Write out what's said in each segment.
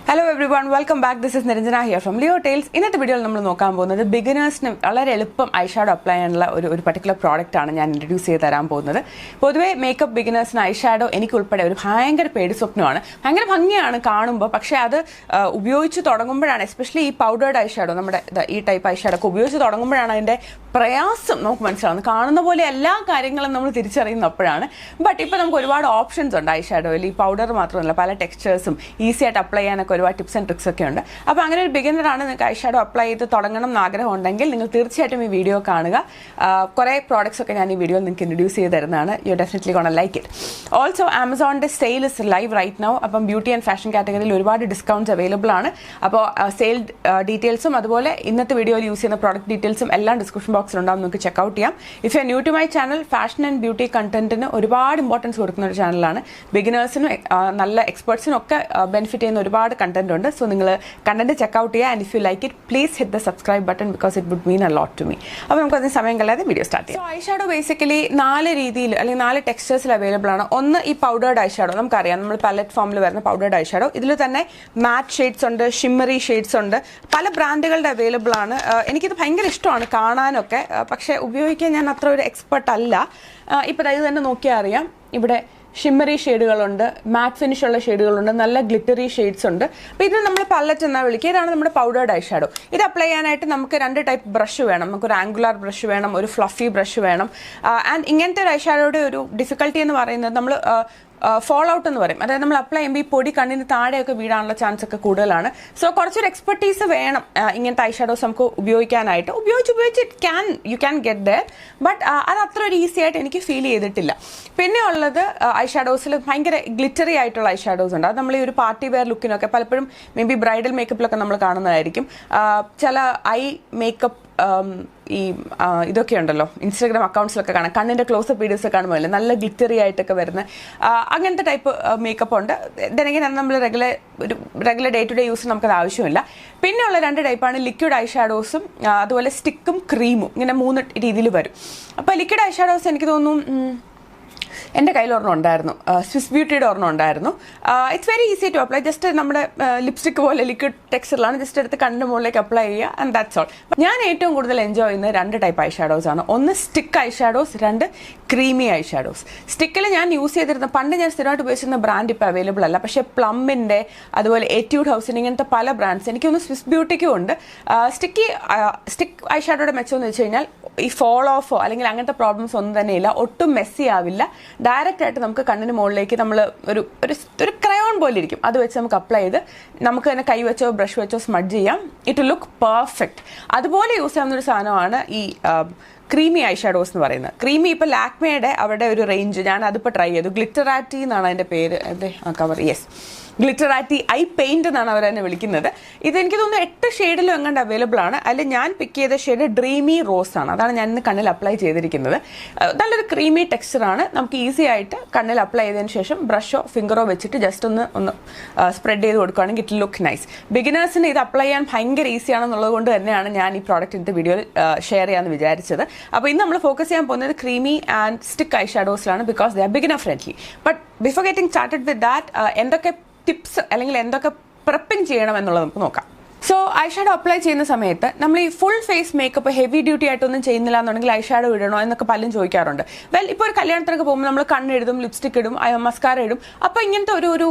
Hello everyone, welcome back. This is Niranjana here from Leo Tales. ഇന്നത്തെ വീഡിയോയിൽ നമ്മൾ നോക്കാൻ പോകുന്നത് ബിഗിനേഴ്സിന് വളരെ എളുപ്പം ഐഷാഡോ അപ്ലൈ ചെയ്യാനുള്ള ഒരു പർട്ടിക്കുലർ പ്രോഡക്റ്റ് ആണ് ഞാൻ ഇൻട്രൊഡ്യൂസ് ചെയ്ത് തരാൻ പോകുന്നത്. പൊതുവേ മേക്കപ്പ് ബിഗിനേഴ്സിന് ഐഷാഡോ എനിക്ക് ഉൾപ്പെടെ ഒരു ഭയങ്കര പേടി സ്വപ്നമാണ്. ഭയങ്കര ഭംഗിയാണ് കാണുമ്പോൾ, പക്ഷേ അത് ഉപയോഗിച്ച് തുടങ്ങുമ്പോഴാണ്, എസ്പെഷ്യലി ഈ പൗഡേർഡ് ഐഷാഡോ, നമ്മുടെ ഈ ടൈപ്പ് ഐഷാഡോ ഒക്കെ ഉപയോഗിച്ച് തുടങ്ങുമ്പോഴാണ് അതിൻ്റെ പ്രയാസം നമുക്ക് മനസ്സിലാവുന്നത്. കാണുന്ന പോലെ എല്ലാ കാര്യങ്ങളും നമ്മൾ തിരിച്ചറിയുന്നപ്പോഴാണ്. ബട്ട് ഇപ്പോൾ നമുക്ക് ഒരുപാട് ഓപ്ഷൻസ് ഉണ്ട് ഐഷാഡോയിൽ. ഈ പൗഡർ മാത്രമല്ല, പല ടെക്സ്ചേഴ്സും ഈസി ആയിട്ട് അപ്ലൈ ചെയ്യാനൊക്കെ ഒരുപാട് ടിപ്സ് ആൻഡ് ട്രിക്സ് ഒക്കെ ഉണ്ട്. അപ്പോൾ അങ്ങനെ ഒരു ബിഗിനറാണ് നിങ്ങൾക്ക് ഐഷാഡോ അപ്ലൈ ചെയ്ത് തുടങ്ങണം എന്ന് ആഗ്രഹം ഉണ്ടെങ്കിൽ നിങ്ങൾ തീർച്ചയായിട്ടും ഈ വീഡിയോ കാണുക. കുറേ പ്രോഡക്ട്സ് ഒക്കെ ഞാൻ ഈ വീഡിയോയിൽ നിങ്ങൾക്ക് ഇൻട്രൊഡ്യൂസ് ചെയ്ത് തരുന്നതാണ്. You definitely gonna like it. Also ആമസോണിൻ്റെ sale is live right now. അപ്പം ബ്യൂട്ടി ആൻഡ് ഫാഷൻ കാറ്റഗറിയിൽ ഒരുപാട് ഡിസ്കൗണ്ട്സ് അവൈലബിൾ ആണ്. അപ്പോൾ സെയിൽ ഡീറ്റെയിൽസും അതുപോലെ ഇന്നത്തെ വീഡിയോയിൽ യൂസ് ചെയ്യുന്ന പ്രോഡക്റ്റ് ഡീറ്റെയിൽസും എല്ലാം ഡിസ്ക്രിപ്ഷൻ ബോക്സിൽ ഉണ്ടാവും, നിങ്ങൾക്ക് ചെക്കൗട്ട് ചെയ്യാം. If you are new to my channel, fashion and beauty കണ്ടന്റിന് ഒരുപാട് ഇമ്പോർട്ടൻസ് കൊടുക്കുന്ന ഒരു ചാനലാണ്. ബിഗിനേഴ്സിനും നല്ല എക്സ്പെർട്സിനും ഒക്കെ ബെനിഫിറ്റ് ചെയ്യുന്ന ഒരുപാട് കണ്ടന്റ് ഉണ്ട്. സോ നിങ്ങൾ കണ്ടന്റ് ചെക്കൗട്ട് ചെയ്യുക. And if you like it, please hit the subscribe button because it would mean a lot to me. അപ്പോൾ നമുക്ക് അതിന് സമയം കളയാതെ വീഡിയോ സ്റ്റാർട്ട് ചെയ്യാം. സോ ഐഷാഡോ ബേസിക്കലി 4 രീതിയിൽ അല്ലെങ്കിൽ 4 ടെക്സ്ചേഴ്സിൽ അവൈലബിൾ ആണ്. ഒന്ന് ഈ പൗഡേർഡ് ഐഷാഡോ, നമുക്കറിയാം നമ്മൾ പാലറ്റ് ഫോമിൽ വരുന്ന പൗഡേർഡ് ഐഷാഡോ. ഇതിൽ തന്നെ മാറ്റ് ഷെയ്ഡ്സ് ഉണ്ട്, ഷിമ്മറി ഷെയ്ഡ്സ് ഉണ്ട്, പല ബ്രാൻഡുകളുടെ അവൈലബിൾ ആണ്. എനിക്കിത് ഭയങ്കര ഇഷ്ടമാണ് കാണാനൊക്കെ, പക്ഷേ ഉപയോഗിക്കാൻ ഞാൻ അത്ര ഒരു എക്സ്പെർട്ട് അല്ല. ഇപ്പോൾ ഇത് തന്നെ നോക്കിയാൽ അറിയാം, ഇവിടെ ഷിമ്മറി ഷെയ്ഡുകളുണ്ട്, മാറ്റ് ഫിനിഷ് ഉള്ള ഷെയ്ഡുകളുണ്ട്, നല്ല ഗ്ലിറ്ററി ഷെയ്ഡ്സ് ഉണ്ട്. അപ്പോൾ ഇത് നമ്മൾ പല്ലറ്റ് എന്നാണ് വിളിക്കുക. ഇതാണ് നമ്മുടെ പൗഡേർഡ് ഐഷാഡോ. ഇത് അപ്ലൈ ചെയ്യാനായിട്ട് നമുക്ക് 2 ടൈപ്പ് ബ്രഷ് വേണം. നമുക്കൊരു ആംഗുലാർ ബ്രഷ് വേണം, ഒരു ഫ്ലഫി ബ്രഷ് വേണം. ആൻഡ് ഇങ്ങനത്തെ ഒരു ഐഷാഡോയുടെ ഒരു ഡിഫിക്കൽട്ടി എന്ന് പറയുന്നത് നമ്മൾ ഫോൾ ഔട്ട് എന്ന് പറയും. അതായത് നമ്മൾ അപ്ലൈ ചെയ്യുമ്പോൾ ഈ പൊടി കണ്ണിന് താഴെയൊക്കെ വീഴാനുള്ള ചാൻസ് ഒക്കെ കൂടുതലാണ്. സോ കുറച്ചൊരു എക്സ്പെർട്ടീസ് വേണം ഇങ്ങനത്തെ ഐഷാഡോസ് നമുക്ക് ഉപയോഗിക്കാനായിട്ട്. ഉപയോഗിച്ച് you can get there. But അത് അത്ര ഒരു ഈസി ആയിട്ട് എനിക്ക് ഫീൽ ചെയ്തിട്ടില്ല. പിന്നെ ഉള്ളത് ഐഷാഡോസിൽ ഭയങ്കര ഗ്ലിറ്ററി ആയിട്ടുള്ള ഐഷാഡോസ് ഉണ്ട്. അത് നമ്മൾ ഈ ഒരു പാർട്ടി വെയർ ലുക്കിനൊക്കെ പലപ്പോഴും മേ ബി ബ്രൈഡൽ മേക്കപ്പിലൊക്കെ നമ്മൾ കാണുന്നതായിരിക്കും. ചില ഐ മേക്കപ്പ് ഇതൊക്കെ ഉണ്ടല്ലോ, ഇൻസ്റ്റാഗ്രാം അക്കൗണ്ട്സിലൊക്കെ കാണാം, കണ്ണിൻ്റെ ക്ലോസപ്പ് വീഡിയോസ് കാണുമ്പോൾ നല്ല ഗ്ലിറ്ററി ആയിട്ടൊക്കെ വരുന്ന അങ്ങനത്തെ ടൈപ്പ് മേക്കപ്പ് ഉണ്ട്. ഇതെങ്കിൽ നമ്മൾ regular day to day use നമുക്കത് ആവശ്യമില്ല. പിന്നെയുള്ള 2 ടൈപ്പാണ് ലിക്വിഡ് ഐഷാഡോസും അതുപോലെ സ്റ്റിക്കും ക്രീമും. ഇങ്ങനെ 3 രീതിയിൽ വരും. അപ്പോൾ ലിക്വിഡ് ഐഷാഡോസ് എനിക്ക് തോന്നുന്നു എൻ്റെ കയ്യിൽ ഒരെണ്ണം ഉണ്ടായിരുന്നു, സ്വിസ് ബ്യൂട്ടിയുടെ ഒരെണ്ണം ഉണ്ടായിരുന്നു. It's very easy to apply. Just നമ്മുടെ ലിപ്സ്റ്റിക് പോലെ ലിക്വിഡ് ടെക്സ്ചറിലാണ്. ജസ്റ്റ് എടുത്ത് കണ്ണിൻ്റെ മുകളിലേക്ക് അപ്ലൈ ചെയ്യുക, ആൻഡ് ദാറ്റ്സ് ഓൾ. ഞാൻ ഏറ്റവും കൂടുതൽ എൻജോയ് ചെയ്യുന്ന 2 ടൈപ്പ് ഐഷാഡോസ് ആണ്. ഒന്ന് സ്റ്റിക്ക് ഐഷാഡോസ്, 2 ക്രീമി ഐഷാഡോസ്. സ്റ്റിക്കിൽ ഞാൻ യൂസ് ചെയ്തിരുന്ന, പണ്ട് ഞാൻ സ്ഥിരമായിട്ട് ഉപയോഗിച്ചിരുന്ന ബ്രാൻഡ് ഇപ്പോൾ അവൈലബിൾ അല്ല, പക്ഷേ പ്ലമ്മിൻ്റെ അതുപോലെ എറ്റ്യൂഡ് ഹൗസിൻ്റെ ഇങ്ങനത്തെ പല ബ്രാൻഡ്സ്, എനിക്കൊന്ന് സ്വിസ് ബ്യൂട്ടിക്കും ഉണ്ട്. സ്റ്റിക്ക് ഐഷാഡോയുടെ മെച്ചമെന്ന് വെച്ച് കഴിഞ്ഞാൽ ഈ ഫോൾ ഓഫോ അല്ലെങ്കിൽ അങ്ങനത്തെ പ്രോബ്ലംസ് ഒന്നും തന്നെ ഇല്ല. ഒട്ടും മെസ്സി ആവില്ല. ഡയറക്റ്റ് ആയിട്ട് നമുക്ക് കണ്ണിന് മുകളിലേക്ക് നമ്മൾ ഒരു ക്രയോൺ പോലെ ഇരിക്കും, അത് വെച്ച് നമുക്ക് അപ്ലൈ ചെയ്ത് നമുക്ക് തന്നെ കൈ വെച്ചോ ബ്രഷ് വെച്ചോ സ്മഡ്ജ് ചെയ്യാം. It look perfect. അതുപോലെ യൂസ് ചെയ്യാവുന്ന ഒരു സാധനമാണ് ഈ ക്രീമി ഐഷാഡോസ് എന്ന് പറയുന്നത്. ക്രീമി ഇപ്പോൾ ലാക്മേയുടെ അവരുടെ ഒരു റേഞ്ച്, ഞാൻ അതിപ്പോൾ ട്രൈ ചെയ്തു. ഗ്ലിറ്ററാറ്റി എന്നാണ് അതിൻ്റെ പേര്. അതെ, കവർ, യെസ്, ഗ്ലിറ്ററാറ്റി ഐ പെയിൻറ് എന്നാണ് അവർ തന്നെ വിളിക്കുന്നത്. ഇതെനിക്ക് തോന്നുന്നു 8 ഷെയ്ഡിലും എങ്ങാണ്ട് അവൈലബിൾ ആണ്. അതിൽ ഞാൻ പിക്ക് ചെയ്ത ഷെയ്ഡ് ഡ്രീമി റോസ് ആണ്. അതാണ് ഞാൻ ഇന്ന് കണ്ണിൽ അപ്ലൈ ചെയ്തിരിക്കുന്നത്. നല്ലൊരു ക്രീമി ടെക്സ്ചറാണ്. നമുക്ക് ഈസി ആയിട്ട് കണ്ണിൽ അപ്ലൈ ചെയ്തതിന് ശേഷം ബ്രഷോ ഫിംഗറോ വെച്ചിട്ട് ജസ്റ്റ് ഒന്ന് സ്പ്രെഡ് ചെയ്ത് കൊടുക്കുകയാണെങ്കിൽ ഇറ്റ് ലുക്ക് നൈസ്. ബിഗിനേഴ്സിന് ഇത് അപ്ലൈ ചെയ്യാൻ ഭയങ്കര ഈസിയാണെന്നുള്ളത് കൊണ്ട് തന്നെയാണ് ഞാൻ ഈ പ്രോഡക്റ്റ് ഇന്നത്തെ വീഡിയോയിൽ ഷെയർ ചെയ്യാമെന്ന് വിചാരിച്ചത്. അപ്പോൾ ഇന്ന് നമ്മൾ ഫോക്കസ് ചെയ്യാൻ പോകുന്നത് ക്രീമി ആൻഡ് സ്റ്റിക്ക് ഐഷാഡോസിലാണ്, because they are beginner friendly. But before getting started with that, എന്തൊക്കെ ടിപ്സ് അല്ലെങ്കിൽ എന്തൊക്കെ പ്രിപ്പിംഗ് ചെയ്യണം എന്നുള്ളത് നമുക്ക് നോക്കാം. സോ ഐഷാഡോ അപ്ലൈ ചെയ്യുന്ന സമയത്ത് നമ്മൾ ഈ full face makeup heavy duty ആയിട്ടൊന്നും ചെയ്യുന്നില്ല എന്നുണ്ടെങ്കിൽ ഐഷാഡോ ഇടണോ എന്നൊക്കെ പലരും ചോദിക്കാറുണ്ട്. ഇപ്പോൾ ഒരു കല്യാണത്തിനൊക്കെ പോകുമ്പോൾ നമ്മൾ കണ്ണെഴുതും, ലിപ്സ്റ്റിക് ഇടും, മസ്കാര ഇടും. അപ്പോൾ ഇങ്ങനത്തെ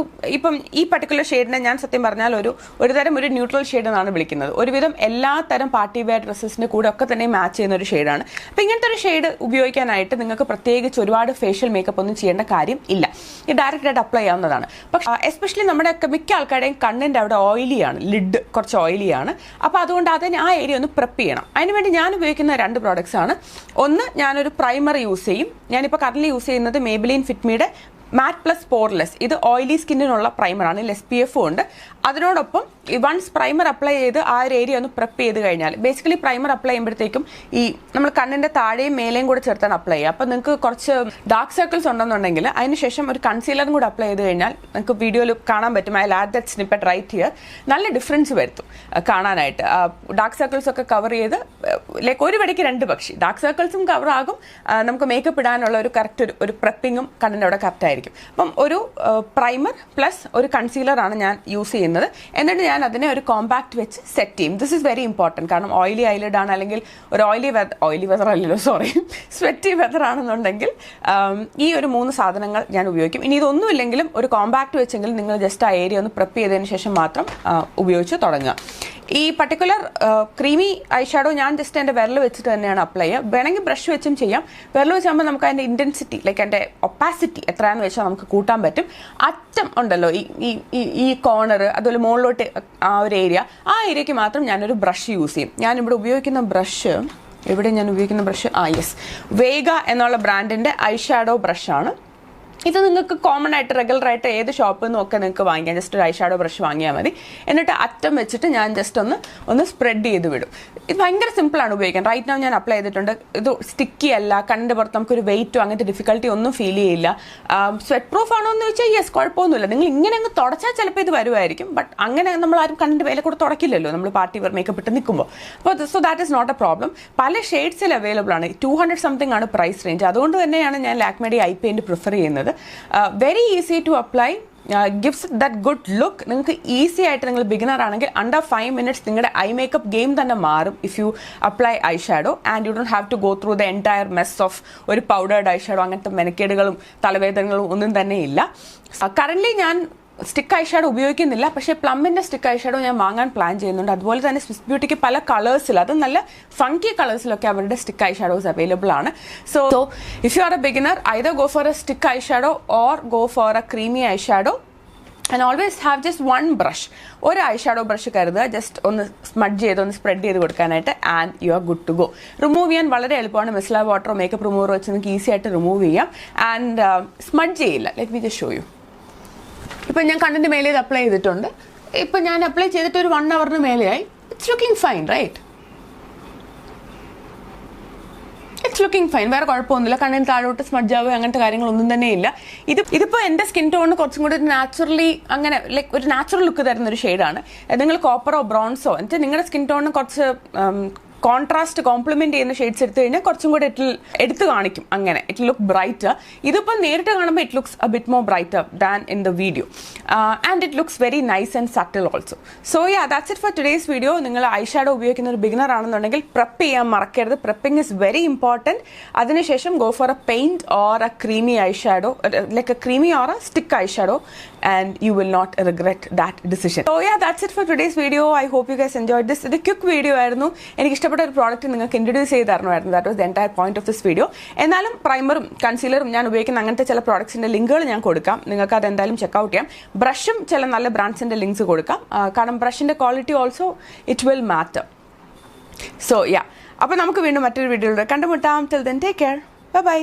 ഇപ്പം ഈ പർട്ടിക്കുലർ ഷെയ്ഡിനെ ഞാൻ സത്യം പറഞ്ഞാൽ ഒരു തരം ഒരു ന്യൂട്രൽ ഷെയ്ഡ് എന്നാണ് വിളിക്കുന്നത്. ഒരുവിധം എല്ലാ തരം പാർട്ടി വെയർ ഡ്രസ്സസിൻ്റെ കൂടെ ഒക്കെ തന്നെ മാച്ച് ചെയ്യുന്ന ഒരു ഷെയ്ഡാണ്. അപ്പോൾ ഇങ്ങനത്തെ ഒരു ഷെയ്ഡ് ഉപയോഗിക്കാനായിട്ട് നിങ്ങൾക്ക് പ്രത്യേകിച്ച് ഒരുപാട് ഫേഷ്യൽ മേക്കപ്പ് ഒന്നും ചെയ്യേണ്ട കാര്യം ഇല്ല. ഇത് ഡയറക്റ്റ് ആയിട്ട് അപ്ലൈ ചെയ്യാവുന്നതാണ്. പക്ഷേ എസ്പെഷ്യലി നമ്മുടെ മിക്ക ആൾക്കാരുടെയും കണ്ണിൻ്റെ അവിടെ ഓയിലിയാണ്, ലിഡ് കുറച്ച് ഓയിലിയാണ്. അപ്പോൾ അതുകൊണ്ട് ആ ഏരിയ ഒന്ന് പ്രെപ്പ് ചെയ്യണം. അതിനുവേണ്ടി ഞാൻ ഉപയോഗിക്കുന്ന 2 പ്രോഡക്ട്സ് ആണ്. ഒന്ന്, ഞാനൊരു പ്രൈമർ യൂസ് ചെയ്യും. ഞാനിപ്പോൾ കറന്റ് യൂസ് ചെയ്യുന്നത് മേബിലിൻ ഫിറ്റ്മിയുടെ മാറ്റ് പ്ലസ് പോർലെസ്. ഇത് ഓയിലി സ്കിന്നിനുള്ള പ്രൈമറാണ്, SPF ഉണ്ട്. അതിനോടൊപ്പം വൺസ് പ്രൈമർ അപ്ലൈ ചെയ്ത് ആ ഒരു ഏരിയ ഒന്ന് പ്രെപ്പ് ചെയ്ത് കഴിഞ്ഞാൽ, ബേസിക്കലി പ്രൈമർ അപ്ലൈ ചെയ്യുമ്പോഴത്തേക്കും ഈ നമ്മൾ കണ്ണിൻ്റെ താഴെയും മേലെയും കൂടെ ചേർത്താണ് അപ്ലൈ ചെയ്യുക. അപ്പോൾ നിങ്ങൾക്ക് കുറച്ച് ഡാർക്ക് സർക്കിൾസ് ഉണ്ടെന്നുണ്ടെങ്കിൽ അതിനുശേഷം ഒരു കൺസീലറും കൂടെ അപ്ലൈ ചെയ്ത് കഴിഞ്ഞാൽ നിങ്ങൾക്ക് വീഡിയോയിൽ കാണാൻ പറ്റും. I add that snippet right here. നല്ല ഡിഫറൻസ് വരുത്തും കാണാനായിട്ട്. ഡാർക്ക് സർക്കിൾസ് ഒക്കെ കവർ ചെയ്ത് ലൈക്ക് ഒരു വെടിക്ക് 2 പക്ഷി. ഡാർക്ക് സർക്കിൾസും കവർ ആകും, നമുക്ക് മേക്കപ്പ് ഇടാനുള്ള ഒരു കറക്റ്റ് ഒരു പ്രെപ്പിങ്ങും കണ്ണിൻ്റെ അവിടെ കറക്റ്റ് ആയിരിക്കും. ആയിരിക്കും. അപ്പം ഒരു പ്രൈമർ പ്ലസ് ഒരു കൺസീലറാണ് ഞാൻ യൂസ് ചെയ്യുന്നത്. എന്നിട്ട് ഞാൻ അതിനെ ഒരു കോമ്പാക്ട് വെച്ച് സെറ്റ് ചെയ്യും. This is very important. കാരണം ഓയിലി ഐലിഡ് ആണ്, അല്ലെങ്കിൽ ഒരു ഓയിലി വെതർ അല്ലല്ലോ, സോറി, സ്വെറ്റി വെതർ ആണെന്നുണ്ടെങ്കിൽ ഈ ഒരു 3 സാധനങ്ങൾ ഞാൻ ഉപയോഗിക്കും. ഇനി ഇതൊന്നും ഇല്ലെങ്കിലും ഒരു കോമ്പാക്ട് വെച്ചെങ്കിൽ നിങ്ങൾ ജസ്റ്റ് ആ ഏരിയ ഒന്ന് പ്രെപ്പ് ചെയ്തതിന് ശേഷം മാത്രം ഉപയോഗിച്ച് തുടങ്ങുക. ഈ പർട്ടിക്കുലർ ക്രീമി ഐ ഷാഡോ ഞാൻ ജസ്റ്റ് എൻ്റെ വിരൽ വെച്ചിട്ട് തന്നെയാണ് അപ്ലൈ ചെയ്യുക. വേണമെങ്കിൽ ബ്രഷ് വെച്ചും ചെയ്യാം. വിരൽ വെച്ചാകുമ്പോൾ നമുക്ക് അതിൻ്റെ ഇൻറ്റൻസിറ്റി, ലൈക്ക് എൻ്റെ ഒപ്പാസിറ്റി എത്രയാണെന്ന് വെച്ചാൽ നമുക്ക് കൂട്ടാൻ പറ്റും. അറ്റം ഉണ്ടല്ലോ, ഈ കോർണർ, അതുപോലെ മുകളിലോട്ട് ആ ഒരു ഏരിയ, ആ ഏരിയയ്ക്ക് മാത്രം ഞാനൊരു ബ്രഷ് യൂസ് ചെയ്യും. ഞാനിവിടെ ഉപയോഗിക്കുന്ന ബ്രഷ്, യെസ്, വേഗ എന്നുള്ള ബ്രാൻഡിൻ്റെ ഐ ഷാഡോ ബ്രഷാണ്. ഇത് നിങ്ങൾക്ക് കോമൺ ആയിട്ട് റെഗുലറായിട്ട് ഏത് ഷോപ്പിൽ നിന്നൊക്കെ നിങ്ങൾക്ക് വാങ്ങിക്കാം. ജസ്റ്റ് ഒരു ഐ ഷാഡോ ബ്രഷ് വാങ്ങിയാൽ മതി. എന്നിട്ട് അറ്റം വെച്ചിട്ട് ഞാൻ ജസ്റ്റ് ഒന്ന് സ്പ്രെഡ് ചെയ്ത് വിടും. ഇത് ഭയങ്കര സിമ്പിളാണ് ഉപയോഗിക്കാൻ. റൈറ്റ് നൗ ഞാൻ അപ്ലൈ ചെയ്തിട്ടുണ്ട്. ഇത് സ്റ്റിക്കി അല്ല, കണ്ണിൻ്റെ പുറത്ത് നമുക്കൊരു വെയിറ്റോ അങ്ങനത്തെ ഡിഫിക്കൽട്ടി ഒന്നും ഫീൽ ചെയ്യില്ല. സ്വെറ്റ് പ്രൂഫ് ആണോ എന്ന് ചോദിച്ചാൽ യെസ്, കുഴപ്പമൊന്നുമില്ല. നിങ്ങൾ ഇങ്ങനെ അങ്ങ് തുടച്ചാൽ ചിലപ്പോൾ ഇത് വരുമായിരിക്കും. ബട്ട് അങ്ങനെ നമ്മൾ ആരും കണ്ണിൻ്റെ വേല കൂടെ തുടക്കില്ലല്ലോ നമ്മൾ പാർട്ടി വെയർ മേക്കപ്പ് ഇട്ട് നിൽക്കുമ്പോൾ. അപ്പോൾ so that is not a problem. പല ഷെയ്ഡ്സിൽ അവൈലബിൾ ആണ്. 200 സംതിങ് ആണ് പ്രൈസ് റേഞ്ച്. അതുകൊണ്ട് തന്നെയാണ് ഞാൻ ലാക്മേയുടെ ഐ പെയിൻറ്റ് പ്രിഫർ ചെയ്യുന്നത്. Very easy to apply, gives that good look. നിങ്ങൾക്ക് ഈസി ആയിട്ട്, നിങ്ങൾ ബിഗിനർ ആണെങ്കിൽ അണ്ടർ 5 minutes നിങ്ങളുടെ ഐ മേക്കപ്പ് ഗെയിം തന്നെ മാറും if you apply eye shadow and you don't have to go through the entire mess of ഒരു powdered eye shadow. അങ്ങനത്തെ മെനക്കേടുകളും തലവേദനകളും ഒന്നും തന്നെ ഇല്ല. കറൻ്റ്ലി ഞാൻ സ്റ്റിക്ക് ഐ ഷാഡോ ഉപയോഗിക്കുന്നില്ല, പക്ഷേ പ്ലമ്മിൻ്റെ സ്റ്റിക്ക് ഐ ഷാഡോ ഞാൻ വാങ്ങാൻ പ്ലാൻ ചെയ്യുന്നുണ്ട്. അതുപോലെ തന്നെ സ്വിസ് ബ്യൂട്ടിക്ക് പല കളേഴ്സിൽ, അത് നല്ല ഫങ്കി കളേഴ്സിലൊക്കെ അവരുടെ സ്റ്റിക്ക് ഐ ഷാഡോസ് അവൈലബിൾ ആണ്. So if you are a beginner, either go for a stick eye shadow or go for a creamy eye shadow. And always have just 1 brush, ഒരു eye shadow brush കരുതുക, just ഒന്ന് smudge ചെയ്ത് ഒന്ന് spread ചെയ്ത് കൊടുക്കാനായിട്ട്. And you are good to go. Remove ചെയ്യാൻ വളരെ എളുപ്പമാണ്. മിസ്ലാർ വാട്ടറോ മേക്കപ്പ് റിമൂവറോ വെച്ച് നിങ്ങൾക്ക് ഈസി ആയിട്ട് റിമൂവ് ചെയ്യാം. ആൻഡ് സ്മഡ്ജ് ചെയ്യില്ല. Let me just show you. ഇപ്പം ഞാൻ കണ്ണിൻ്റെ മേലെ ഇത് അപ്ലൈ ചെയ്തിട്ടുണ്ട്. ഇപ്പം ഞാൻ അപ്ലൈ ചെയ്തിട്ട് ഒരു 1 hour മേലെയായി. It's looking fine, right? It's looking fine. വേറെ കുഴപ്പമൊന്നുമില്ല. കണ്ണിന് താഴോട്ട് സ്മഡ്ജാവുക അങ്ങനത്തെ കാര്യങ്ങളൊന്നും തന്നെ ഇല്ല. ഇതിപ്പോൾ എൻ്റെ സ്കിൻ ടോണിന് കുറച്ചും കൂടി നാച്ചുറലി, അങ്ങനെ ലൈക്ക് ഒരു നാച്ചുറൽ ലുക്ക് തരുന്ന ഒരു ഷെയ്ഡാണ്. നിങ്ങൾ കോപ്പറോ ബ്രോൺസോ എന്നിട്ട് നിങ്ങളുടെ സ്കിൻ ടോണിന് കുറച്ച് കോൺട്രാസ്റ്റ് കോംപ്ലിമെന്റ് ചെയ്യുന്ന ഷെയ്ഡ്സ് എടുത്തു കഴിഞ്ഞാൽ കുറച്ചും കൂടെ എടുത്ത് കാണിക്കും. അങ്ങനെ ഇറ്റ് ലുക്ക് ബ്രൈറ്റർ. ഇതിപ്പോൾ നേരിട്ട് കാണുമ്പോൾ it looks A bit more brighter than in the video. And it looks very nice and subtle also. So yeah, that's it for today's video. നിങ്ങൾ ഐ ഷാഡോ ഉപയോഗിക്കുന്ന ഒരു ബിഗിനർ ആണെന്നുണ്ടെങ്കിൽ prep ചെയ്യാൻ മറക്കരുത്. പ്രെപ്പിംഗ് is very important. അതിനുശേഷം go for A paint or A creamy eye shadow, like A creamy or A stick eye shadow, and you will not regret that decision. So yeah, that's it for today's video. I hope you guys enjoyed this. ഇത് quick video ആയിരുന്നു. എനിക്ക് ഇഷ്ടപ്പെട്ട ഒരു product നിങ്ങൾക്ക് introduce ചെയ്ത് തരണമായിരുന്നു. That was the entire point of this video. എന്നാലും പ്രൈമറും കൺസീലറും ഞാൻ ഉപയോഗിക്കുന്ന അങ്ങനത്തെ ചില പ്രോഡക്ട്സിൻ്റെ ലിങ്കുകൾ ഞാൻ കൊടുക്കാം. നിങ്ങൾക്ക് അത് എന്തായാലും ചെക്കൗട്ട് ചെയ്യാം. ബ്രഷും ചില നല്ല ബ്രാൻഡ്സിൻ്റെ ലിങ്ക്സ് കൊടുക്കാം. കാരണം ബ്രഷിൻ്റെ quality also it will matter. So yeah, അപ്പോൾ നമുക്ക് വീണ്ടും മറ്റൊരു വീഡിയോയിലൂടെ കണ്ടുമുട്ടാം. Till then take care. Bye by.